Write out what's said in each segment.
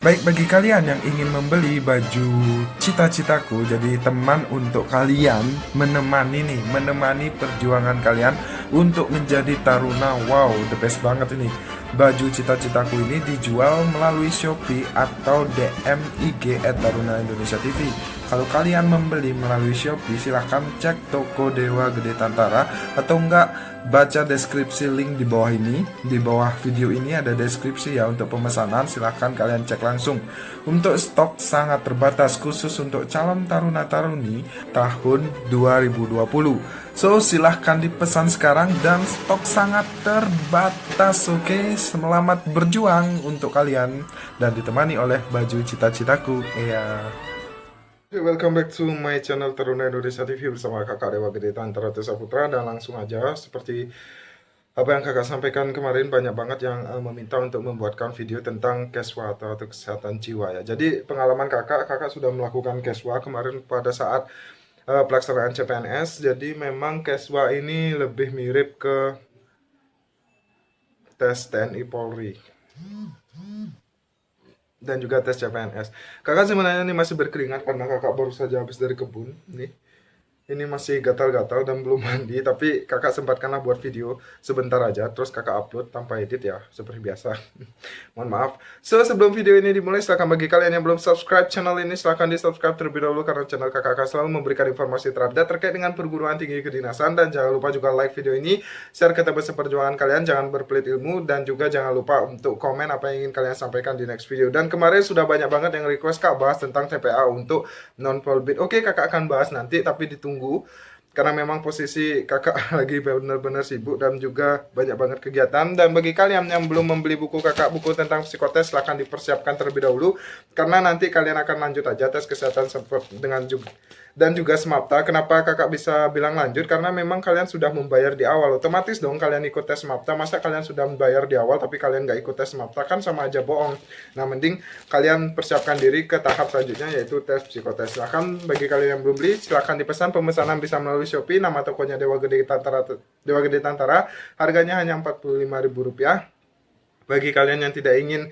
Baik, bagi kalian yang ingin membeli baju cita-citaku, jadi teman untuk kalian menemani perjuangan kalian untuk menjadi taruna. Wow, the best banget ini. Baju cita-citaku ini dijual melalui Shopee atau DM IG @taruna_indonesia_tv. Kalau kalian membeli melalui Shopee, silahkan cek toko Dewa Gede Tantara, atau enggak baca deskripsi link di bawah ini. Di bawah video ini ada deskripsi ya untuk pemesanan, silahkan kalian cek langsung. Untuk stok sangat terbatas khusus untuk calon taruna-taruni tahun 2020. So silahkan dipesan sekarang dan stok sangat terbatas. Oke, selamat berjuang untuk kalian dan ditemani oleh baju cita-citaku. Iya. Welcome back to my channel Taruna Indonesia TV bersama kakak Dewa Gede Tantara Saputra. Dan langsung aja, seperti apa yang kakak sampaikan kemarin, banyak banget yang meminta untuk membuatkan video tentang keswa atau kesehatan jiwa ya. Jadi pengalaman kakak sudah melakukan keswa kemarin pada saat pelaksanaan CPNS. Jadi memang keswa ini lebih mirip ke tes TNI Polri dan juga tes CPNS. Kakak sebenarnya ini masih berkeringat karena kakak baru saja habis dari kebun nih. Ini masih gatal-gatal dan belum mandi, tapi kakak sempatkanlah buat video sebentar aja, terus kakak upload tanpa edit ya, seperti biasa. Mohon maaf. So, sebelum video ini dimulai, silahkan bagi kalian yang belum subscribe channel ini, silahkan di subscribe terlebih dahulu, karena channel kakak akan selalu memberikan informasi terupdate terkait dengan perguruan tinggi kedinasan. Dan jangan lupa juga like video ini, share ke teman seperjuangan kalian, jangan berpelit ilmu, dan juga jangan lupa untuk komen apa yang ingin kalian sampaikan di next video. Dan kemarin sudah banyak banget yang request kak bahas tentang TPA untuk non-polbit. Oke, kakak akan bahas nanti, tapi ditunggu karena memang posisi kakak lagi benar-benar sibuk dan juga banyak banget kegiatan. Dan bagi kalian yang belum membeli buku kakak, buku tentang psikotes, silahkan dipersiapkan terlebih dahulu, karena nanti kalian akan lanjut aja tes kesehatan dengan juga SMAPTA. Kenapa kakak bisa bilang lanjut? Karena memang kalian sudah membayar di awal, otomatis dong kalian ikut tes SMAPTA. Masa kalian sudah membayar di awal tapi kalian nggak ikut tes SMAPTA, kan sama aja bohong. Nah, mending kalian persiapkan diri ke tahap selanjutnya, yaitu tes psikotes. Silahkan bagi kalian yang belum beli, silahkan dipesan. Pemesanan bisa melalui Shopee, nama tokonya Dewa Gede Tantara. Harganya hanya Rp45.000. Bagi kalian yang tidak ingin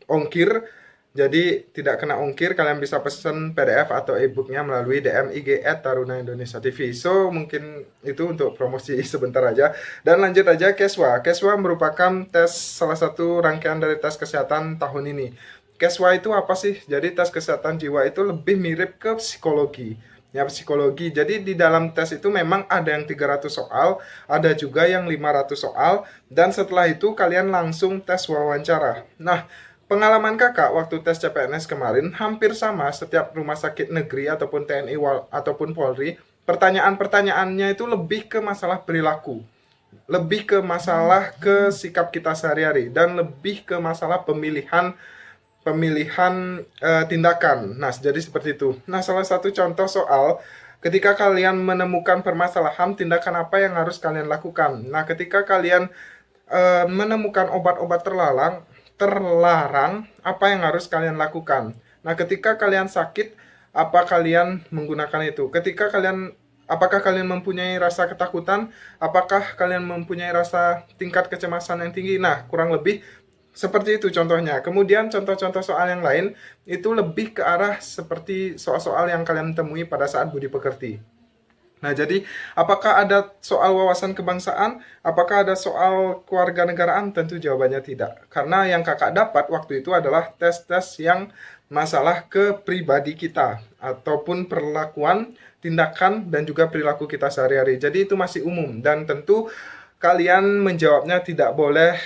ongkir, jadi tidak kena ongkir, kalian bisa pesan PDF atau e-booknya melalui DM IG @taruna_indonesia_tv. So, mungkin itu untuk promosi sebentar aja. Dan lanjut aja, keswa. Keswa merupakan tes, salah satu rangkaian dari tes kesehatan tahun ini. Keswa itu apa sih? Jadi tes kesehatan jiwa itu lebih mirip ke psikologi. Ya, psikologi. Jadi di dalam tes itu memang ada yang 300 soal, ada juga yang 500 soal, dan setelah itu kalian langsung tes wawancara. Nah, pengalaman kakak waktu tes CPNS kemarin hampir sama setiap rumah sakit negeri ataupun TNI ataupun Polri. Pertanyaan-pertanyaannya itu lebih ke masalah perilaku, lebih ke masalah ke sikap kita sehari-hari, dan lebih ke masalah pemilihan tindakan. Nah, jadi seperti itu. Nah, salah satu contoh soal, ketika kalian menemukan permasalahan, tindakan apa yang harus kalian lakukan. Nah, ketika kalian menemukan obat-obat terlarang, apa yang harus kalian lakukan? Nah, ketika kalian sakit, apa kalian menggunakan itu? Apakah kalian mempunyai rasa ketakutan? Apakah kalian mempunyai rasa tingkat kecemasan yang tinggi? Nah, kurang lebih seperti itu contohnya. Kemudian contoh-contoh soal yang lain itu lebih ke arah seperti soal-soal yang kalian temui pada saat budi pekerti. Nah, jadi apakah ada soal wawasan kebangsaan? Apakah ada soal kewarganegaraan? Tentu jawabannya tidak. Karena yang kakak dapat waktu itu adalah tes-tes yang masalah ke pribadi kita, ataupun perlakuan, tindakan, dan juga perilaku kita sehari-hari. Jadi itu masih umum, dan tentu kalian menjawabnya tidak boleh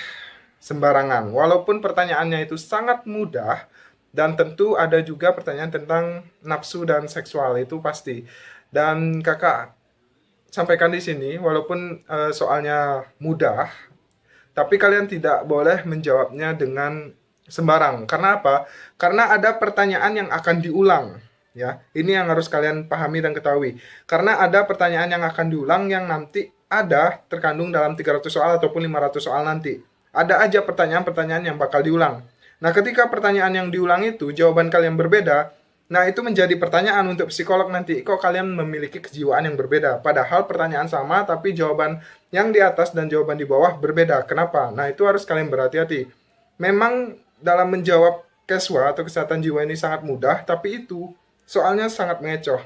sembarangan. Walaupun pertanyaannya itu sangat mudah, dan tentu ada juga pertanyaan tentang nafsu dan seksual, itu pasti. Dan kakak sampaikan di sini, walaupun soalnya mudah, tapi kalian tidak boleh menjawabnya dengan sembarang. Karena apa? Karena ada pertanyaan yang akan diulang. Ya, ini yang harus kalian pahami dan ketahui. Karena ada pertanyaan yang akan diulang yang nanti ada terkandung dalam 300 soal ataupun 500 soal nanti. Ada aja pertanyaan-pertanyaan yang bakal diulang. Nah, ketika pertanyaan yang diulang itu jawaban kalian berbeda, nah, itu menjadi pertanyaan untuk psikolog nanti. Kok kalian memiliki kejiwaan yang berbeda? Padahal pertanyaan sama, tapi jawaban yang di atas dan jawaban di bawah berbeda. Kenapa? Nah, itu harus kalian berhati-hati. Memang dalam menjawab keswa atau kesehatan jiwa ini sangat mudah, tapi itu soalnya sangat mengecoh.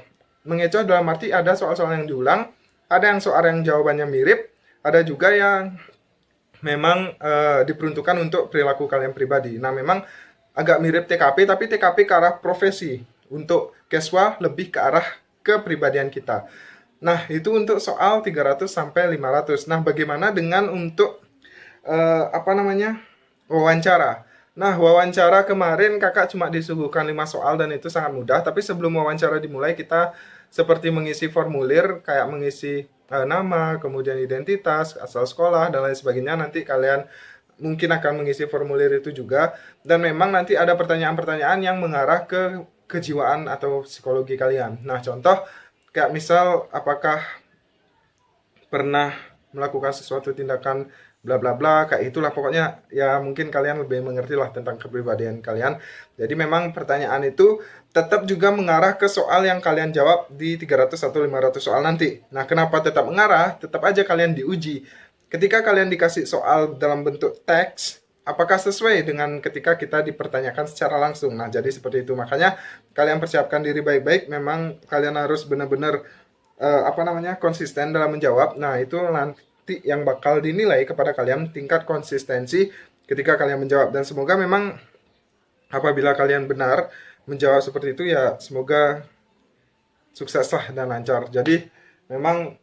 Mengecoh dalam arti ada soal-soal yang diulang, ada yang soal yang jawabannya mirip, ada juga yang memang diperuntukkan untuk perilaku kalian pribadi. Nah, memang agak mirip TKP, tapi TKP ke arah profesi. Untuk keswa lebih ke arah kepribadian kita. Nah, itu untuk soal 300 sampai 500. Nah, bagaimana dengan untuk wawancara? Nah, wawancara kemarin kakak cuma disuguhkan 5 soal dan itu sangat mudah, tapi sebelum wawancara dimulai kita seperti mengisi formulir kayak mengisi nama, kemudian identitas, asal sekolah dan lain sebagainya. Nanti kalian mungkin akan mengisi formulir itu juga, dan memang nanti ada pertanyaan-pertanyaan yang mengarah ke kejiwaan atau psikologi kalian. Nah, contoh kayak misal apakah pernah melakukan sesuatu tindakan bla bla bla, kayak itulah pokoknya. Ya mungkin kalian lebih mengerti lah tentang kepribadian kalian. Jadi memang pertanyaan itu tetap juga mengarah ke soal yang kalian jawab di 300 atau 500 soal nanti. Nah, kenapa tetap mengarah? Tetap aja kalian diuji. Ketika kalian dikasih soal dalam bentuk teks, apakah sesuai dengan ketika kita dipertanyakan secara langsung. Nah, jadi seperti itu. Makanya kalian persiapkan diri baik-baik. Memang kalian harus benar-benar konsisten dalam menjawab. Nah, itu nanti yang bakal dinilai kepada kalian tingkat konsistensi ketika kalian menjawab. Dan semoga memang apabila kalian benar menjawab seperti itu, ya semoga sukseslah dan lancar. Jadi memang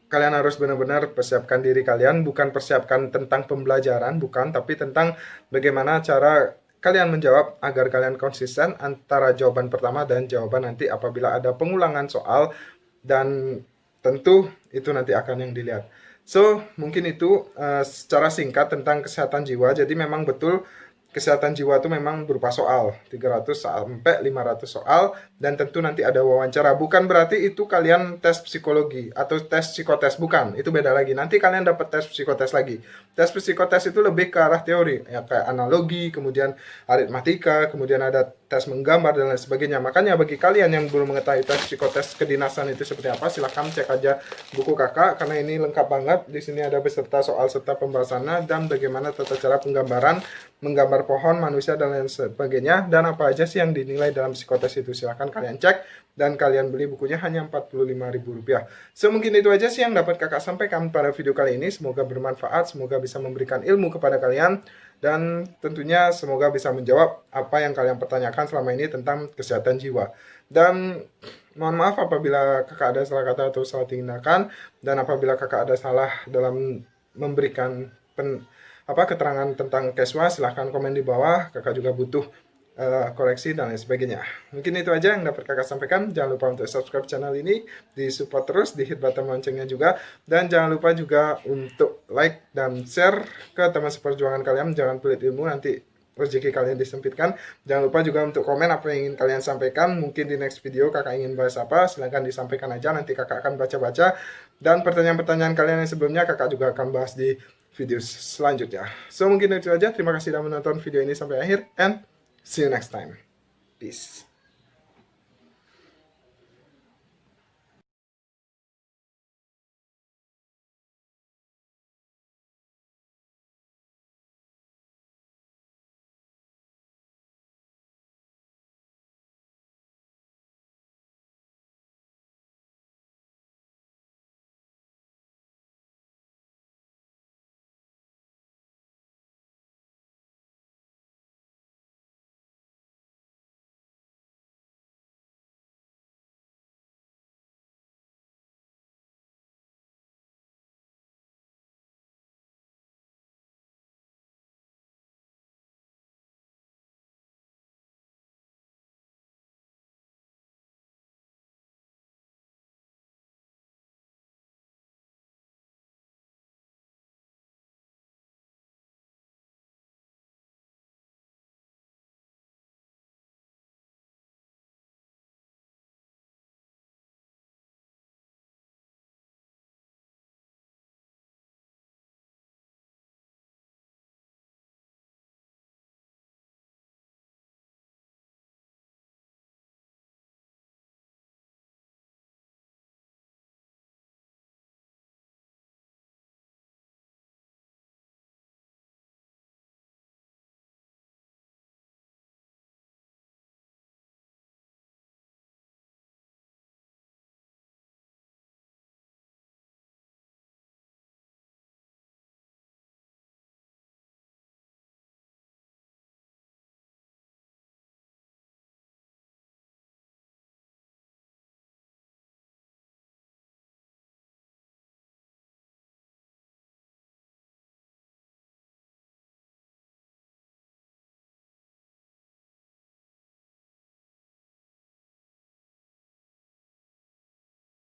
kalian harus benar-benar persiapkan diri kalian, bukan persiapkan tentang pembelajaran, bukan, tapi tentang bagaimana cara kalian menjawab agar kalian konsisten antara jawaban pertama dan jawaban nanti apabila ada pengulangan soal, dan tentu itu nanti akan yang dilihat. So, mungkin itu secara singkat tentang kesehatan jiwa. Jadi memang betul kesehatan jiwa itu memang berupa soal 300 sampai 500 soal, dan tentu nanti ada wawancara. Bukan berarti itu kalian tes psikologi atau tes psikotes, bukan, itu beda lagi. Nanti kalian dapat tes psikotes lagi. Tes psikotes itu lebih ke arah teori, ya kayak analogi, kemudian aritmatika, kemudian ada tes menggambar dan lain sebagainya. Makanya bagi kalian yang belum mengetahui tes psikotes kedinasan itu seperti apa, silahkan cek aja buku kakak karena ini lengkap banget. Di sini ada beserta soal serta pembahasannya dan bagaimana tata cara penggambaran, menggambar pohon, manusia dan lain sebagainya, dan apa aja sih yang dinilai dalam psikotes itu. Silahkan kalian cek dan kalian beli bukunya hanya Rp45.000. So, mungkin itu aja sih yang dapat kakak sampaikan pada video kali ini. Semoga bermanfaat, semoga bisa memberikan ilmu kepada kalian, dan tentunya semoga bisa menjawab apa yang kalian pertanyakan selama ini tentang kesehatan jiwa. Dan mohon maaf apabila kakak ada salah kata atau salah tindakan, dan apabila kakak ada salah dalam memberikan keterangan tentang keswa, silahkan komen di bawah. Kakak juga butuh koreksi dan lain sebagainya. Mungkin itu aja yang dapat kakak sampaikan. Jangan lupa untuk subscribe channel ini, di support terus, di hit button loncengnya juga, dan jangan lupa juga untuk like dan share ke teman seperjuangan kalian. Jangan pelit ilmu, nanti rezeki kalian disempitkan. Jangan lupa juga untuk komen apa yang ingin kalian sampaikan. Mungkin di next video kakak ingin bahas apa, silahkan disampaikan aja, nanti kakak akan baca-baca. Dan pertanyaan-pertanyaan kalian yang sebelumnya kakak juga akan bahas di video selanjutnya. So, mungkin itu aja. Terima kasih sudah menonton video ini sampai akhir, and see you next time. Peace.